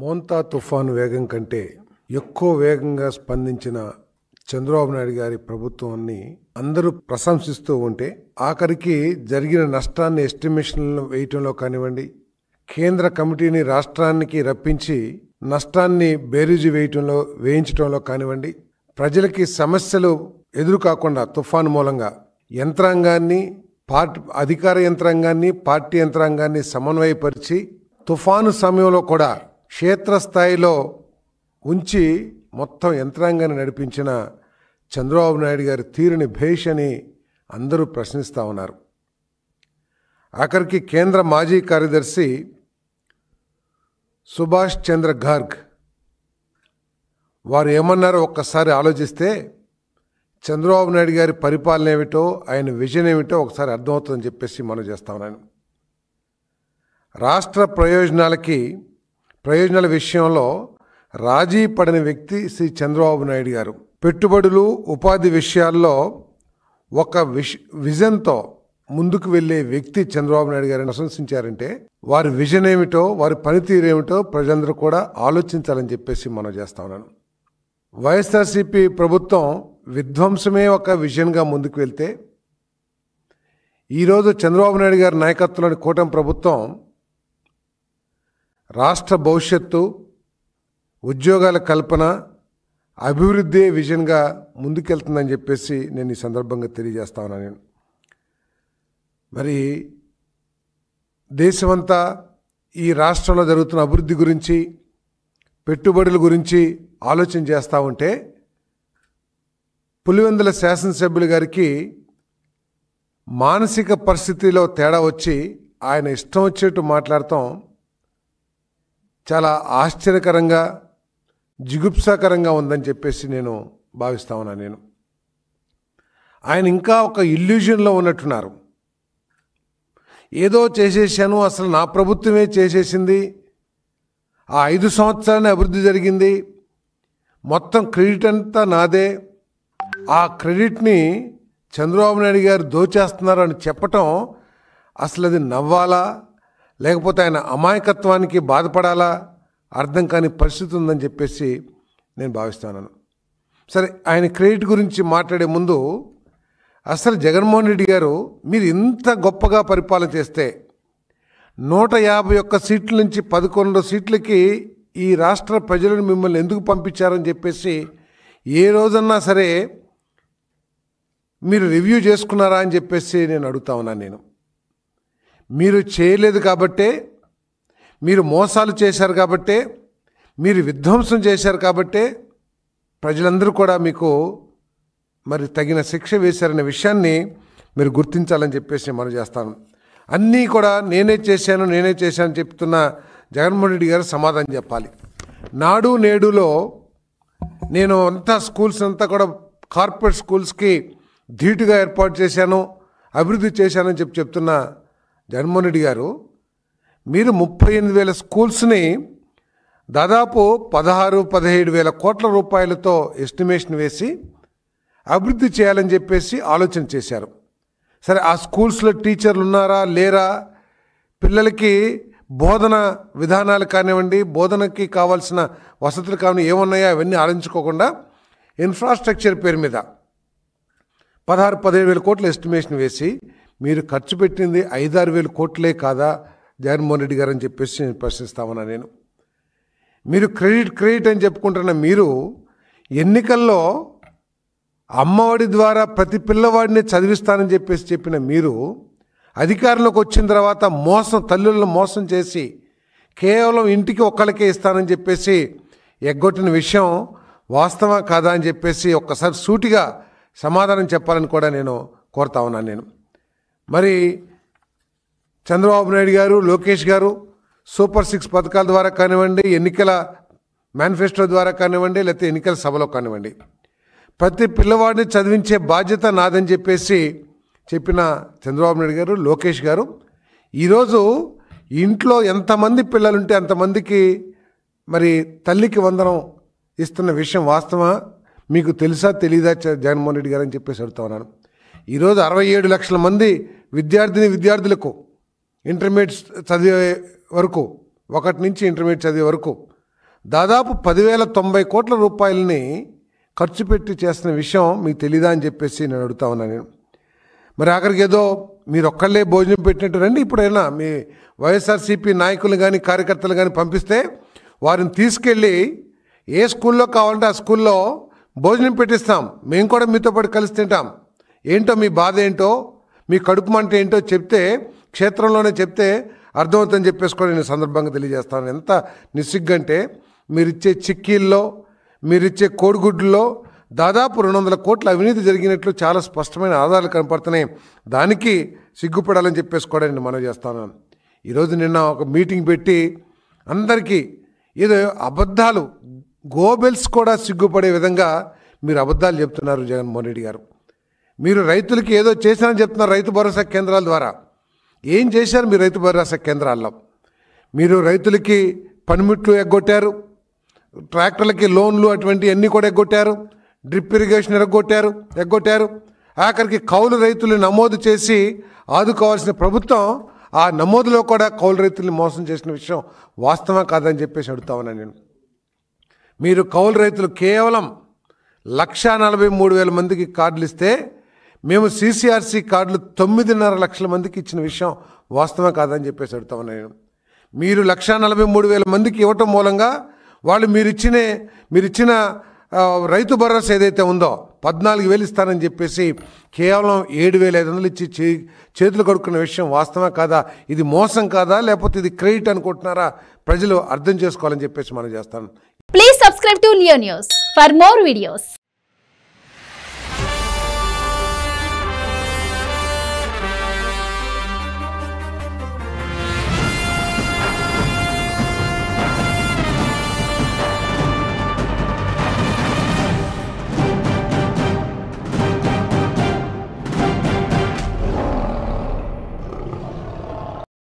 మోంతా తుఫాను వేగం కంటే ఎక్కువ వేగంగా స్పందించిన చంద్రబాబు నాయుడు గారి ప్రభుత్వాన్ని అందరూ ప్రశంసిస్తూ ఉంటే ఆఖరికి జరిగిన నష్టాన్ని ఎస్టిమేషన్లు వేయటంలో కానివ్వండి, కేంద్ర కమిటీని రాష్ట్రానికి రప్పించి నష్టాన్ని బేరీజు వేయించడంలో కానివ్వండి, ప్రజలకి సమస్యలు ఎదురు కాకుండా తుఫాను మూలంగా యంత్రాంగాన్ని అధికార యంత్రాంగాన్ని పార్టీ యంత్రాంగాన్ని సమన్వయపరిచి తుఫాను సమయంలో కూడా క్షేత్రస్థాయిలో ఉంచి మొత్తం యంత్రాంగాన్ని నడిపించిన చంద్రబాబు నాయుడు గారి తీరుని భేష్ అని అందరూ ప్రశ్నిస్తూ ఉన్నారు. ఆఖరికి కేంద్ర మాజీ కార్యదర్శి సుభాష్ చంద్ర గార్గ్ వారు ఏమన్నారో ఒక్కసారి ఆలోచిస్తే చంద్రబాబు నాయుడు గారి పరిపాలన ఏమిటో, ఆయన విజన్ ఏమిటో ఒకసారి అర్థమవుతుందని చెప్పేసి మనం చేస్తా ఉన్నాను. రాష్ట్ర ప్రయోజనాల విషయంలో రాజీ పడని వ్యక్తి శ్రీ చంద్రబాబు నాయుడు గారు. పెట్టుబడులు, ఉపాధి విషయాల్లో ఒక విజన్తో ముందుకు వెళ్ళే వ్యక్తి చంద్రబాబు నాయుడు గారిని ప్రశంసించారంటే వారి విజన్ ఏమిటో, వారి పనితీరు ఏమిటో ప్రజలందరూ కూడా ఆలోచించాలని చెప్పేసి మనం చేస్తా ఉన్నాను. వైఎస్ఆర్సీపీ ప్రభుత్వం విధ్వంసమే ఒక విజన్గా ముందుకు వెళ్తే ఈరోజు చంద్రబాబు నాయుడు గారి నాయకత్వంలోని కూటమి ప్రభుత్వం రాష్ట్ర భవిష్యత్తు, ఉద్యోగాల కల్పన, అభివృద్ధి విజన్గా ముందుకెళ్తుందని చెప్పేసి నేను ఈ సందర్భంగా తెలియజేస్తా ఉన్నాను. మరి దేశమంతా ఈ రాష్ట్రంలో జరుగుతున్న అభివృద్ధి గురించి, పెట్టుబడుల గురించి ఆలోచన చేస్తూ ఉంటే పులివెందుల శాసనసభ్యులు గారికి మానసిక పరిస్థితిలో తేడా వచ్చి ఆయన ఇష్టం వచ్చేట్టు మాట్లాడటం చాలా ఆశ్చర్యకరంగా, జిగుప్సాకరంగా ఉందని చెప్పేసి నేను భావిస్తా ఉన్నాను. ఆయన ఇంకా ఒక ఇల్యూజన్లో ఉన్నట్టున్నారు. ఏదో చేసేసాను, అసలు నా ప్రభుత్వమే చేసేసింది, ఆ 5 సంవత్సరాలనే అభివృద్ధి జరిగింది, మొత్తం క్రెడిట్ అంతా నాదే, ఆ క్రెడిట్ని చంద్రబాబు నాయుడు గారు దోచేస్తున్నారు అని చెప్పటం అసలు అది నవ్వాలా లేకపోతే ఆయన అమాయకత్వానికి బాధపడాలా అర్థం కాని పరిస్థితి ఉందని చెప్పేసి నేను భావిస్తున్నాను. సరే, ఆయన క్రెడిట్ గురించి మాట్లాడే ముందు అసలు జగన్మోహన్ రెడ్డి గారు మీరు ఇంత గొప్పగా పరిపాలన చేస్తే 151 సీట్ల నుంచి 11 సీట్లకి ఈ రాష్ట్ర ప్రజలను మిమ్మల్ని ఎందుకు పంపించారని చెప్పేసి ఏ రోజన్నా సరే మీరు రివ్యూ చేసుకున్నారా అని చెప్పేసి నేను అడుగుతా ఉన్నాను. మీరు చేయలేదు కాబట్టే, మీరు మోసాలు చేశారు కాబట్టే, మీరు విధ్వంసం చేశారు కాబట్టే ప్రజలందరూ కూడా మీకు మరి తగిన శిక్ష వేశారనే విషయాన్ని మీరు గుర్తించాలని చెప్పేసి మనం చేస్తాను. అన్నీ కూడా నేనే చేశాను చెప్తున్న జగన్మోహన్ రెడ్డి గారు సమాధానం చెప్పాలి. నాడు నేడులో నేను అంతా స్కూల్స్ అంతా కూడా కార్పొరేట్ స్కూల్స్కి ధీటుగా ఏర్పాటు చేశాను, అభివృద్ధి చేశానని చెప్తున్న జగన్మోహన్ రెడ్డి గారు మీరు 38,000 స్కూల్స్ని దాదాపు 16-17 కోట్ల రూపాయలతో ఎస్టిమేషన్ వేసి అభివృద్ధి చేయాలని చెప్పేసి ఆలోచన చేశారు. సరే, ఆ స్కూల్స్లో టీచర్లు ఉన్నారా లేరా, పిల్లలకి బోధన విధానాలు కానివ్వండి, బోధనకి కావాల్సిన వసతులు కానివ్వండి ఏమున్నాయో అవన్నీ ఆలోచించుకోకుండా ఇన్ఫ్రాస్ట్రక్చర్ పేరు మీద 16-17 కోట్ల ఎస్టిమేషన్ వేసి మీరు ఖర్చు పెట్టింది 5-6 కోట్లే కాదా జగన్మోహన్ రెడ్డి గారు అని చెప్పేసి నేను ప్రశ్నిస్తామన్నా. మీరు క్రెడిట్ అని చెప్పుకుంటున్న మీరు ఎన్నికల్లో అమ్మఒడి ద్వారా ప్రతి పిల్లవాడిని చదివిస్తానని చెప్పేసి చెప్పిన మీరు అధికారంలోకి వచ్చిన తర్వాత తల్లులను మోసం చేసి కేవలం ఇంటికి ఒక్కళ్ళకే ఇస్తానని చెప్పేసి ఎగ్గొట్టిన విషయం వాస్తవం కాదా అని చెప్పేసి ఒక్కసారి సూటిగా సమాధానం చెప్పాలని కూడా నేను కోరుతా ఉన్నాను. మరి చంద్రబాబు నాయుడు గారు, లోకేష్ గారు సూపర్ 6 పథకాల ద్వారా కానివ్వండి, ఎన్నికల మేనిఫెస్టో ద్వారా కానివ్వండి, లేకపోతే ఎన్నికల సభలో కానివ్వండి, ప్రతి పిల్లవాడిని చదివించే బాధ్యత నాదని చెప్పేసి చెప్పిన చంద్రబాబు నాయుడు గారు, లోకేష్ గారు ఈరోజు ఇంట్లో ఎంతమంది పిల్లలుంటే అంతమందికి మరి తల్లికి వందనం ఇస్తున్న విషయం వాస్తవా మీకు తెలుసా తెలీదా జగన్మోహన్ రెడ్డి గారు అని చెప్పేసి అడుగుతా ఉన్నాను. ఈరోజు 67 లక్షల మంది విద్యార్థులకు ఇంటర్మీడియట్ చదివే వరకు, 1 నుంచి ఇంటర్మీడియట్ చదివే వరకు దాదాపు 10,090 కోట్ల రూపాయలని ఖర్చు పెట్టి చేస్తున్న విషయం మీకు తెలీదా అని చెప్పేసి నేను అడుగుతా ఉన్నాను నేను. మరి ఆఖరికి ఏదో మీరు ఒక్కళ్ళే భోజనం పెట్టినట్టు రండి, ఇప్పుడైనా మీ వైఎస్ఆర్సీపీ నాయకులు కానీ కార్యకర్తలు కానీ పంపిస్తే వారిని తీసుకెళ్ళి ఏ స్కూల్లో కావాలంటే ఆ స్కూల్లో భోజనం పెట్టిస్తాం, మేము కూడా మీతో పాటు కలిసి తింటాం. ఏంటో మీ బాధ ఏంటో, మీ కడుపు మంట ఏంటో చెప్తే, క్షేత్రంలోనే చెప్తే అర్థమవుతుందని చెప్పేసి కూడా నేను సందర్భంగా తెలియజేస్తాను. ఎంత నిస్సిగ్గంటే మీరిచ్చే చిక్కీల్లో, మీరిచ్చే కోడిగుడ్లలో దాదాపు 200 కోట్ల అవినీతి జరిగినట్లు చాలా స్పష్టమైన ఆధారాలు కనపడుతున్నాయి. దానికి సిగ్గుపడాలని చెప్పేసి కూడా నేను మనవి చేస్తాను. ఈరోజు నిన్న ఒక మీటింగ్ పెట్టి అందరికీ ఏదో అబద్ధాలు, గోబెల్స్ కూడా సిగ్గుపడే విధంగా మీరు అబద్ధాలు చెప్తున్నారు జగన్మోహన్ రెడ్డి గారు. మీరు రైతులకి ఏదో చేశారని చెప్తున్నారు రైతు భరోసా కేంద్రాల ద్వారా. ఏం చేశారు మీరు రైతు భరోసా కేంద్రాల్లో? మీరు రైతులకి పనిముట్లు ఎగ్గొట్టారు, ట్రాక్టర్లకి లోన్లు అటువంటివన్నీ కూడా ఎగ్గొట్టారు, డ్రిప్ ఇరిగేషన్ ఎగ్గొట్టారు. ఆఖరికి కౌలు రైతులు నమోదు చేసి ఆదుకోవాల్సిన ప్రభుత్వం ఆ నమోదులో కూడా కౌలు రైతుల్ని మోసం చేసిన విషయం వాస్తవం కాదని చెప్పేసి అడుగుతా ఉన్నాను నేను. మీరు కౌలు రైతులు కేవలం 1,43,000 మందికి కార్డులు ఇస్తే మేము CCRC కార్డులు 9.5 లక్షల మందికి ఇచ్చిన విషయం వాస్తవం కాదని చెప్పేసి అడుగుతా ఉన్నాను నేను. మీరు 1,43,000 మందికి ఇవ్వటం మూలంగా వాళ్ళు మీరిచ్చిన రైతు భరోసా ఏదైతే ఉందో 14,000 ఇస్తానని చెప్పేసి కేవలం 7,500 ఇచ్చి చేతులు కడుక్కున్న విషయం వాస్తవం కాదా? ఇది మోసం కాదా, లేకపోతే ఇది క్రెడిట్ అనుకుంటున్నారా? ప్రజలు అర్థం చేసుకోవాలని చెప్పేసి మనం చేస్తాను. Please subscribe to Leo news for more videos.